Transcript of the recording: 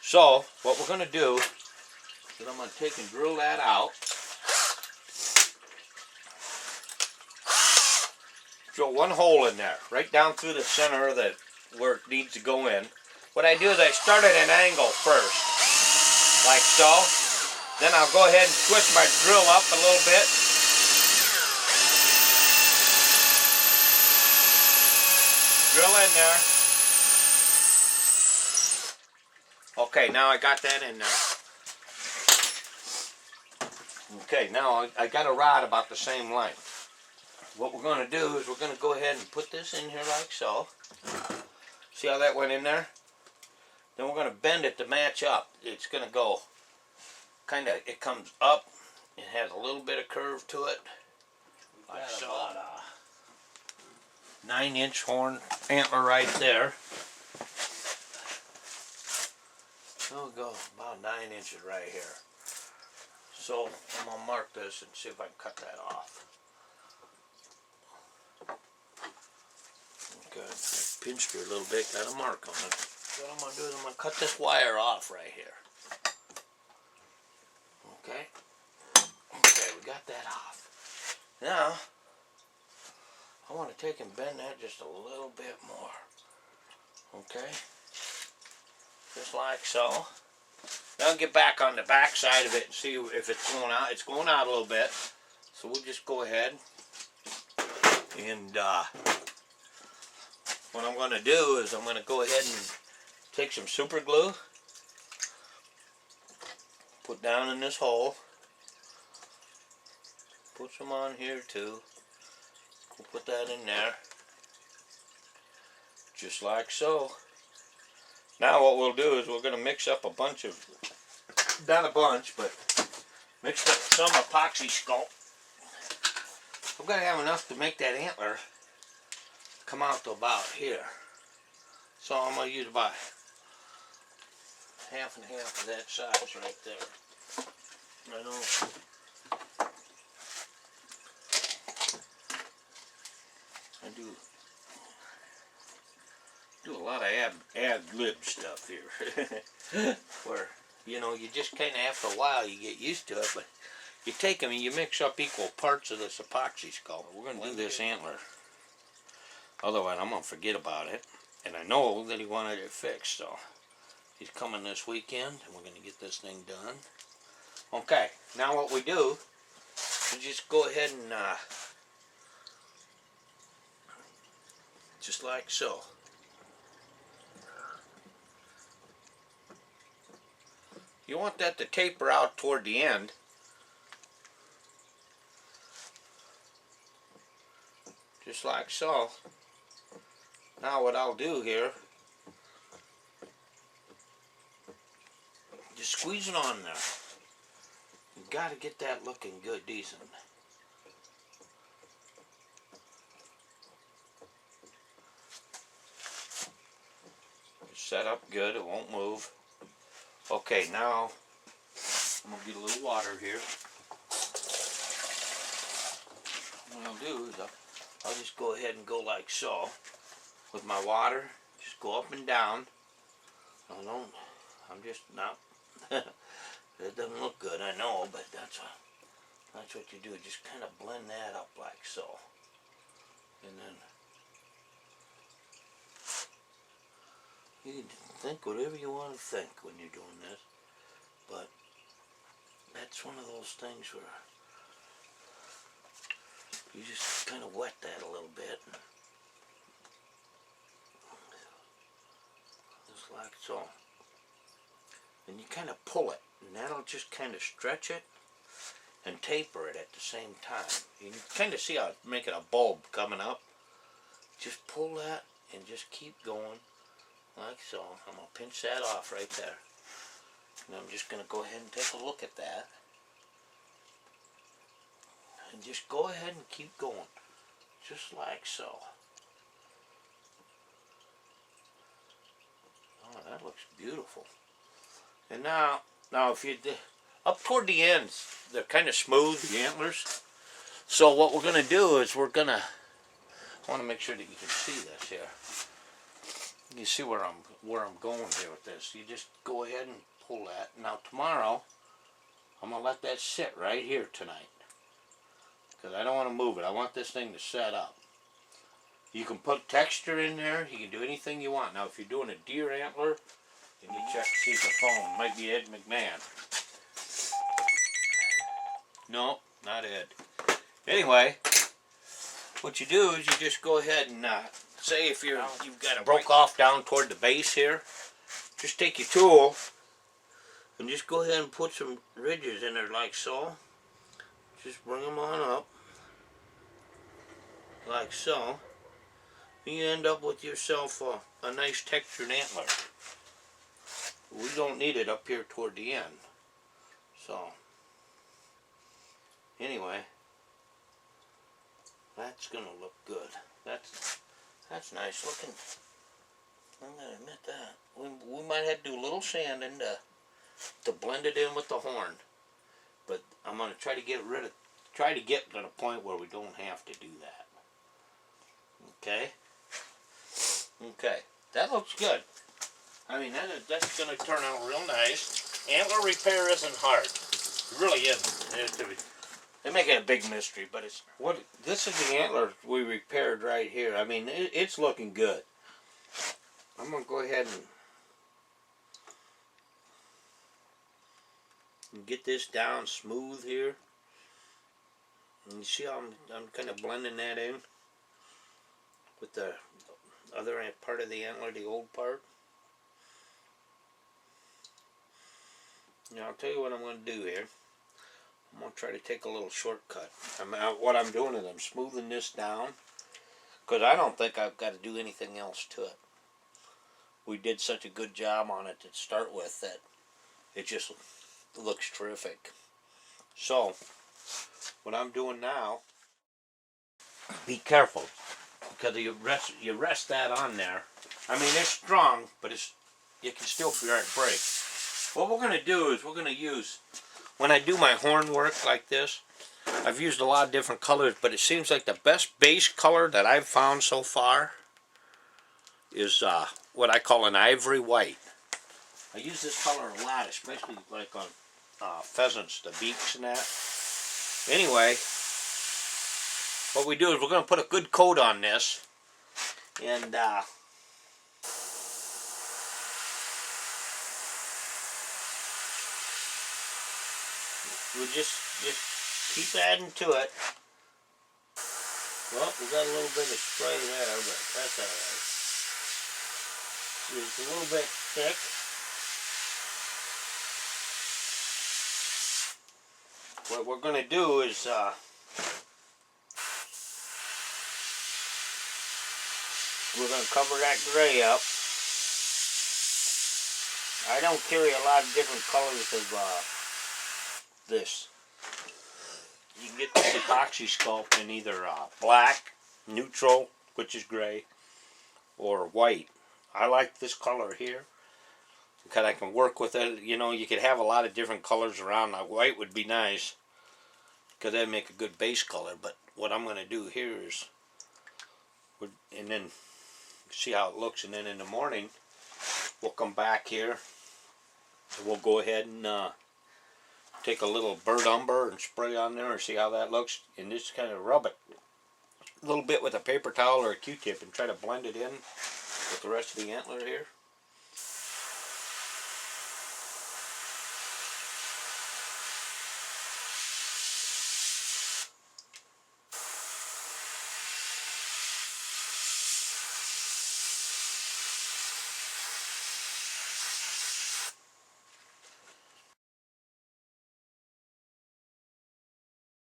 So what we're going to do is I'm going to take and drill that out. Drill one hole in there, right down through the center of the where it needs to go in. What I do is I start at an angle first, like so. Then I'll go ahead and twist my drill up a little bit. Drill in there. Okay, now I got that in there. Okay, now I got a rod about the same length. What we're going to do is we're going to go ahead and put this in here like so. See how that went in there? Then we're going to bend it to match up. It's going to go kind of, it comes up. It has a little bit of curve to it. Like so. About a 9-inch horn antler right there. We'll go about 9 inches right here. So I'm going to mark this and see if I can cut that off. Good. I pinched her a little bit, got a mark on it. What I'm going to do is I'm going to cut this wire off right here. Okay. Okay, we got that off. Now, I want to take and bend that just a little bit more. Okay. Just like so. Now I'll get back on the back side of it and see if it's going out. It's going out a little bit. So we'll just go ahead and what I'm going to do is I'm going to go ahead and take some super glue, put down in this hole, put some on here too. We'll put that in there, just like so. Now what we'll do is we're going to mix up a bunch of, not a bunch, but mix up some epoxy sculpt. We're going to have enough to make that antler come out to about here. So I'm going to use about half and half of that size right there. I know I do a lot of ad-lib stuff here. Where, you know, you just kind of after a while you get used to it, but you take them and you mix up equal parts of this epoxy sculpt. We're going to do this antler. Otherwise, I'm going to forget about it. And I know that he wanted it fixed, so he's coming this weekend, and we're going to get this thing done. Okay, now what we do is just go ahead and, just like so. You want that to taper out toward the end. Just like so. Now what I'll do here, just squeeze it on there. You got to get that looking good, decent. Set up good, it won't move. Okay, now I'm going to get a little water here. What I'll do is I'll just go ahead and go like so. With my water, just go up and down. I'm just not, it doesn't look good, I know, but that's what you do. Just kind of blend that up like so. And then you can think whatever you want to think when you're doing this, but that's one of those things where you just kind of wet that a little bit. Just like so. And you kind of pull it, and that'll just kind of stretch it and taper it at the same time. You can kind of see how it's making a bulb coming up. Just pull that and just keep going like so. I'm going to pinch that off right there. And I'm just going to go ahead and take a look at that. And just go ahead and keep going. Just like so. Oh, that looks beautiful. And now if you up toward the ends, they're kind of smooth, the antlers. So what we're going to do is I want to make sure that you can see this here. You see where I'm going here with this. You just go ahead and pull that. Now tomorrow, I'm gonna let that sit right here tonight, because I don't want to move it. I want this thing to set up. You can put texture in there. You can do anything you want. Now, if you're doing a deer antler, then you check to see the phone. Might be Ed McMahon. No, not Ed. Anyway, what you do is you just go ahead and say if you've got it broke off down toward the base here, just take your tool and just go ahead and put some ridges in there like so. Just bring them on up like so. You end up with yourself a nice textured antler. We don't need it up here toward the end. So, anyway, that's gonna look good. That's nice looking. I'm gonna admit that. We might have to do a little sanding to blend it in with the horn. But I'm gonna try to get to the point where we don't have to do that. Okay? Okay, that looks good. I mean, that's going to turn out real nice. Antler repair isn't hard. It really isn't. They make it a big mystery, but it's this is the antler we repaired right here. I mean, it's looking good. I'm going to go ahead and get this down smooth here. And you see how I'm kind of blending that in with the other part of the antler, the old part. Now I'll tell you what I'm going to do here. I'm going to try to take a little shortcut. What I'm doing is I'm smoothing this down, because I don't think I've got to do anything else to it. We did such a good job on it to start with that it just looks terrific. So what I'm doing now, be careful, because you rest that on there. I mean, it's strong, but it can still break. What we're going to do is we're going to use, when I do my horn work like this, I've used a lot of different colors, but it seems like the best base color that I've found so far is what I call an ivory white. I use this color a lot, especially like on pheasants, the beaks and that. Anyway, what we do is we're going to put a good coat on this, and we'll just keep adding to it. Well, we got a little bit of spray there, but that's alright. It's a little bit thick. What we're going to do is we're going to cover that gray up. I don't carry a lot of different colors of this. You can get this epoxy sculpt in either black, neutral, which is gray, or white. I like this color here because I can work with it. You know, you could have a lot of different colors around. Like white would be nice because that'd make a good base color. But what I'm going to do here is, and then see how it looks, and then in the morning we'll come back here and we'll go ahead and take a little burnt umber and spray on there and see how that looks, and just kind of rub it a little bit with a paper towel or a Q-tip and try to blend it in with the rest of the antler here.